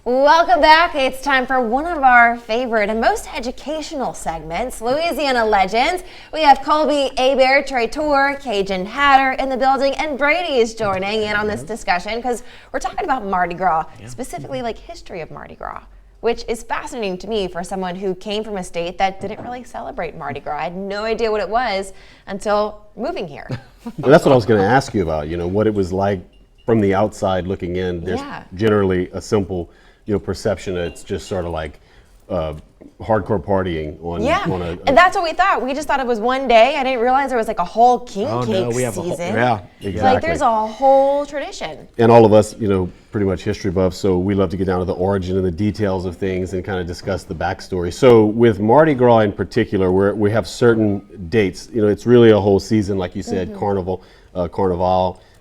Welcome back. It's time for one of our favorite and most educational segments, Louisiana Legends. We have Colby Hebert, Traiteur, Cajun Hatter in the building, and Brady is joining in on this discussion because we're talking about Mardi Gras, specifically like history of Mardi Gras, which is fascinating to me for someone who came from a state that didn't really celebrate Mardi Gras. I had no idea what it was until moving here. Well, that's what I was going to ask you about, what it was like from the outside looking in. There's generally a simple perception that it's just sort of like hardcore partying on and that's what we thought. We just thought it was one day. I didn't realize there was like a whole king cake we have season. Exactly. Like there's a whole tradition. And all of us, pretty much history buffs, so we love to get down to the origin and the details of things and kind of discuss the backstory. So with Mardi Gras in particular, we have certain dates. It's really a whole season, like you said, Carnival.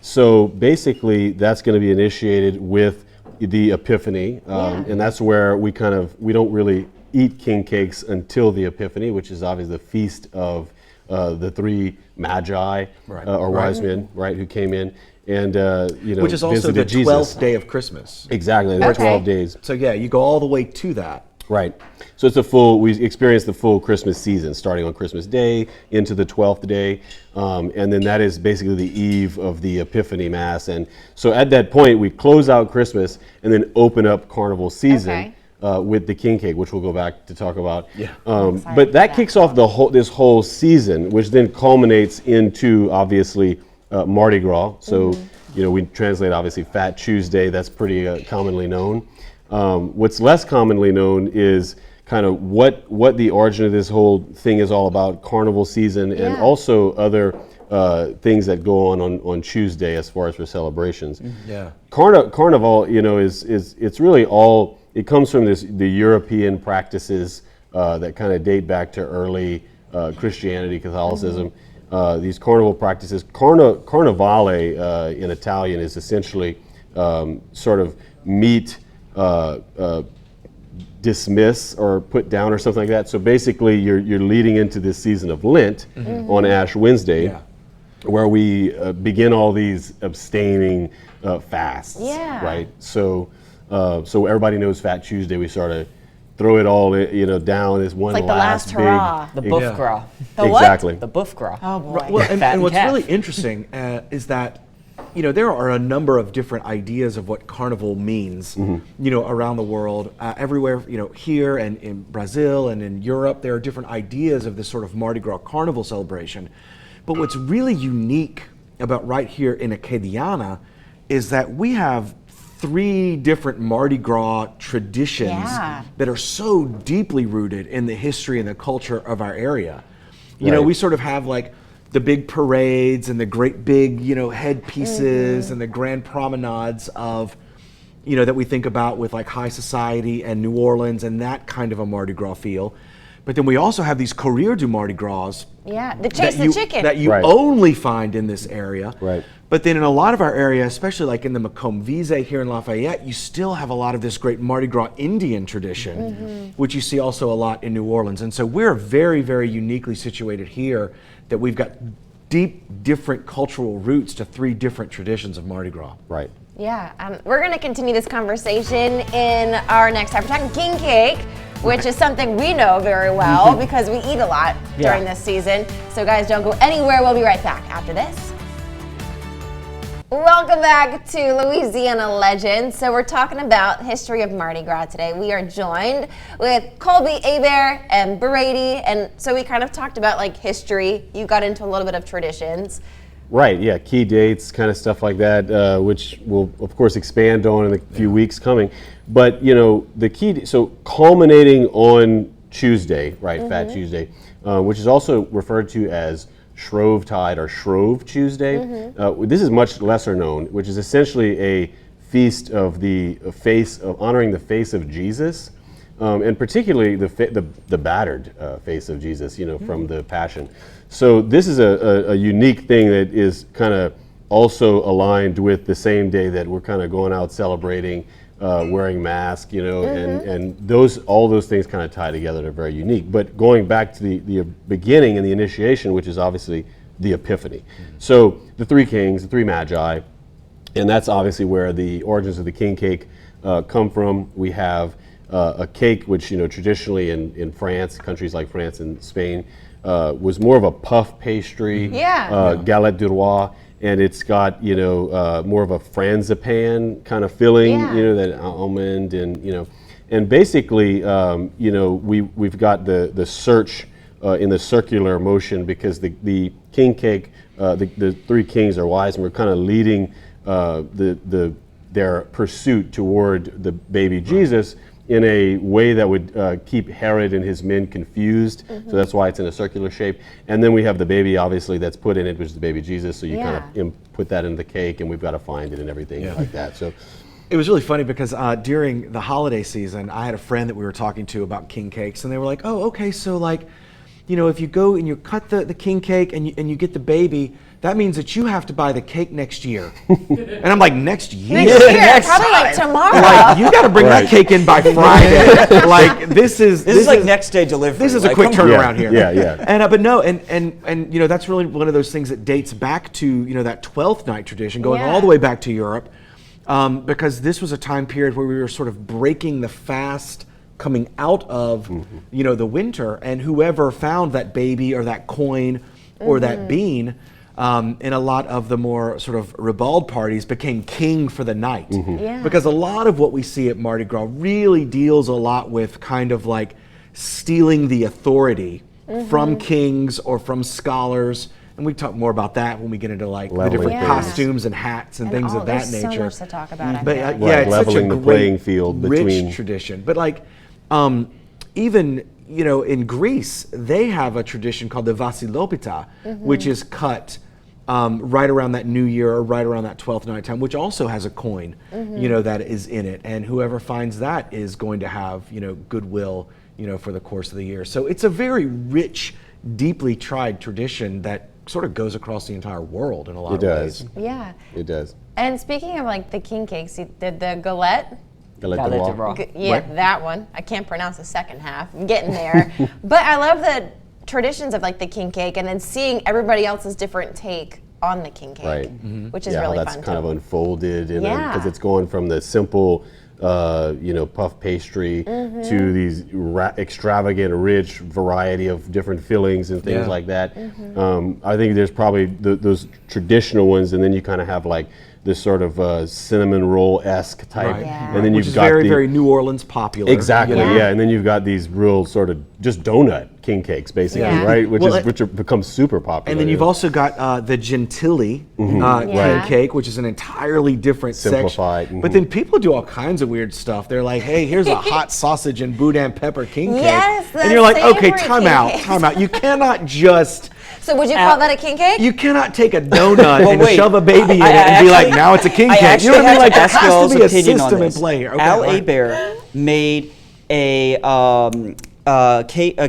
So basically, that's going to be initiated with the Epiphany, and that's where we don't really eat king cakes until the Epiphany, which is obviously the feast of the three magi or wise men, who came in and which is also the 12th day of Christmas. Exactly, the 12 days. So you go all the way to that. Right. So we experience the full Christmas season, starting on Christmas Day into the 12th day. And then that is basically the eve of the Epiphany Mass. And so at that point, we close out Christmas and then open up Carnival season with the king cake, which we'll go back to talk about. But that kicks off this whole season, which then culminates into, obviously, Mardi Gras. So, we translate, obviously, Fat Tuesday. That's pretty commonly known. What's less commonly known is kind of what the origin of this whole thing is all about, Carnival season, and also other things that go on Tuesday as far as for celebrations. Carnival, it's really all, it comes from the European practices that kind of date back to early Christianity, Catholicism. These carnival practices, carnevale in Italian is essentially sort of meet, dismiss or put down or something like that. So basically you're leading into this season of Lent on Ash Wednesday, where we begin all these abstaining fasts, right? So everybody knows Fat Tuesday. We sort of throw it all down as one like last the last hurrah. The buff gras. Exactly. The buff gras. Oh boy. Well, and what's really interesting is that there are a number of different ideas of what Carnival means, around the world. Everywhere, here and in Brazil and in Europe, there are different ideas of this sort of Mardi Gras Carnival celebration. But what's really unique about right here in Acadiana is that we have 3 different Mardi Gras traditions that are so deeply rooted in the history and the culture of our area. We sort of have like the big parades and the great big, headpieces and the grand promenades of, that we think about with like high society and New Orleans and that kind of a Mardi Gras feel. But then we also have these Courrier du Mardi Gras. The chase the chicken. That you only find in this area. Right. But then in a lot of our area, especially like in the Macomb Vise here in Lafayette, you still have a lot of this great Mardi Gras Indian tradition, which you see also a lot in New Orleans. And so we're very, very uniquely situated here that we've got deep, different cultural roots to 3 different traditions of Mardi Gras. Right. We're going to continue this conversation in our next time. We're talking king cake, which is something we know very well because we eat a lot during this season. So guys, don't go anywhere. We'll be right back after this. Welcome back to Louisiana Legends. So we're talking about history of Mardi Gras today. We are joined with Colby Hebert and Brady, and so we kind of talked about like history. You got into a little bit of traditions. Right, key dates, kind of stuff like that, which we'll of course expand on in a few weeks coming. But the key, so culminating on Tuesday, right, Fat Tuesday, which is also referred to as Shrovetide or Shrove Tuesday. This is much lesser known, which is essentially a feast of the face of honoring the face of Jesus, and particularly the battered face of Jesus, from the Passion. So this is a unique thing that is kind of also aligned with the same day that we're kind of going out celebrating, wearing masks, and all those things kind of tie together. They're very unique. But going back to the beginning and the initiation, which is obviously the Epiphany. So the 3 kings, the 3 magi, and that's obviously where the origins of the king cake come from. We have a cake, which traditionally in France, countries like France and Spain, was more of a puff pastry, galette du roi, and it's got more of a frangipan kind of filling, that almond and basically we've got the search in the circular motion because the king cake, the three kings are wise, and we're kind of leading their pursuit toward the baby Jesus in a way that would keep Herod and his men confused. So that's why it's in a circular shape. And then we have the baby, obviously, that's put in it, which is the baby Jesus. So you kind of put that in the cake, and we've got to find it and everything like that. So it was really funny because during the holiday season, I had a friend that we were talking to about king cakes, and they were like, "Oh, okay, so like, if you go and you cut the king cake and you get the baby, that means that you have to buy the cake next year." And I'm like, next year? Probably like tomorrow. Like, you got to bring that cake in by Friday. Like, this is like next day delivery. This is a quick turnaround here. Yeah. And but no, and that's really one of those things that dates back to that 12th night tradition, going all the way back to Europe, because this was a time period where we were sort of breaking the fast, coming out of the winter, and whoever found that baby or that coin or that bean in a lot of the more sort of ribald parties became king for the night. Because a lot of what we see at Mardi Gras really deals a lot with kind of like stealing the authority from kings or from scholars. And we talk more about that when we get into like the different costumes and hats and things of that nature. There's so much to talk about. But it's leveling such a the playing field between rich tradition. But like even in Greece, they have a tradition called the Vasilopita, which is cut right around that New Year or right around that 12th night time, which also has a coin, that is in it, and whoever finds that is going to have goodwill, for the course of the year. So it's a very rich, deeply tried tradition that sort of goes across the entire world in a lot of ways. Yeah. It does. And speaking of like the king cakes, you did the galette. Galette du roi. That one. I can't pronounce the second half. I'm getting there. But I love the traditions of like the king cake and then seeing everybody else's different take on the king cake, which is really fun. That's kind of unfolded, because it's going from the simple puff pastry to these extravagant, rich variety of different fillings and things like that. I think there's probably those traditional ones, and then you kind of have like this sort of cinnamon roll-esque type, and then which you've is got very New Orleans popular. Exactly, and then you've got these real sort of just donut king cakes, basically, right? Which have become super popular. And then you've also got the Gentili king cake, which is an entirely different simplified. section. But then people do all kinds of weird stuff. They're like, "Hey, here's a hot sausage and boudin pepper king cake," and you're like, "Okay, time out. You cannot just." So would you call that a king cake? You cannot take a donut and shove a baby in it and be like, now it's a king cake. You know what I mean? Like, there has to be a system in play here. Okay, Al Hebert made a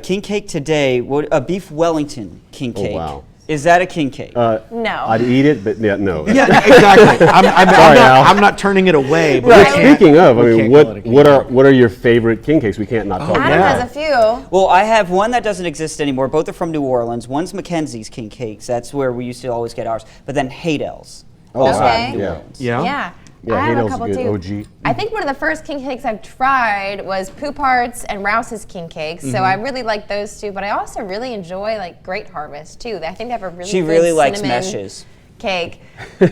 king cake today, a beef Wellington king cake. Oh, wow. Is that a king cake? No. I'd eat it, but no. Yeah, exactly. I'm not turning it away. But speaking of, I mean, what are your favorite king cakes? We can't not talk about Adam that. has a few. Well, I have one that doesn't exist anymore. Both are from New Orleans. One's Mackenzie's king cakes. That's where we used to always get ours. But then Hadel's. Also Okay. from New Orleans. Yeah. I have a couple too. OG. I think one of the first king cakes I've tried was Poop Hearts and Rouse's king cakes. So I really like those two, but I also really enjoy like Great Harvest too. I think they have a really She good really likes cinnamon meshes. Cake. A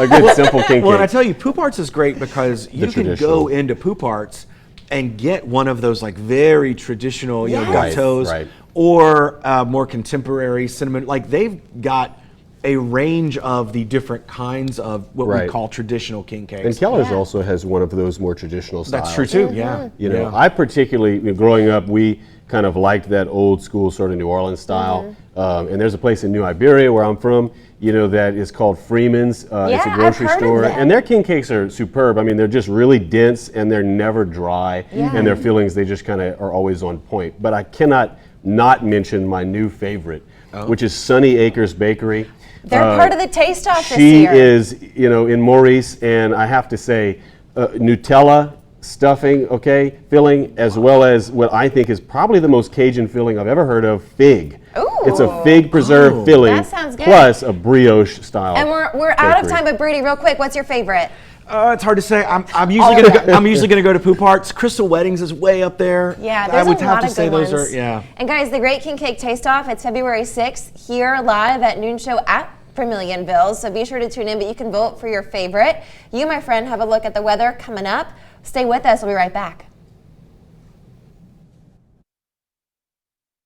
good simple king cake. Well, and I tell you, Poop Hearts is great because you can traditional. go into Poop Hearts and get one of those like very traditional, gâteaux, Right. or more contemporary cinnamon. Like they've got a range of the different kinds of what we call traditional king cakes. And Keller's also has one of those more traditional styles. That's true too. Yeah. I particularly, growing up, we kind of liked that old school sort of New Orleans style. And there's a place in New Iberia where I'm from, that is called Freeman's. It's a grocery store. And their king cakes are superb. I mean, they're just really dense and they're never dry. And their fillings, they just kind of are always on point. But I cannot not mention my new favorite, which is Sunny Acres Bakery. They're part of the Taste Off this She year. is, in Maurice, and I have to say, Nutella stuffing, filling, as well as what I think is probably the most Cajun filling I've ever heard of, fig. Ooh. It's a fig preserved filling That sounds good. plus a brioche style. And we're out of bakery. time, but Brady, real quick, what's your favorite? It's hard to say. I'm usually gonna go to Poop Hearts. Crystal Weddings is way up there. Yeah, I there's would a have lot to of say good those ones. are yeah. And guys, the Great King Cake Taste Off, it's February 6th here live at Noon Show at Vermilionville. So be sure to tune in, but you can vote for your favorite. You, my friend, have a look at the weather coming up. Stay with us. We'll be right back.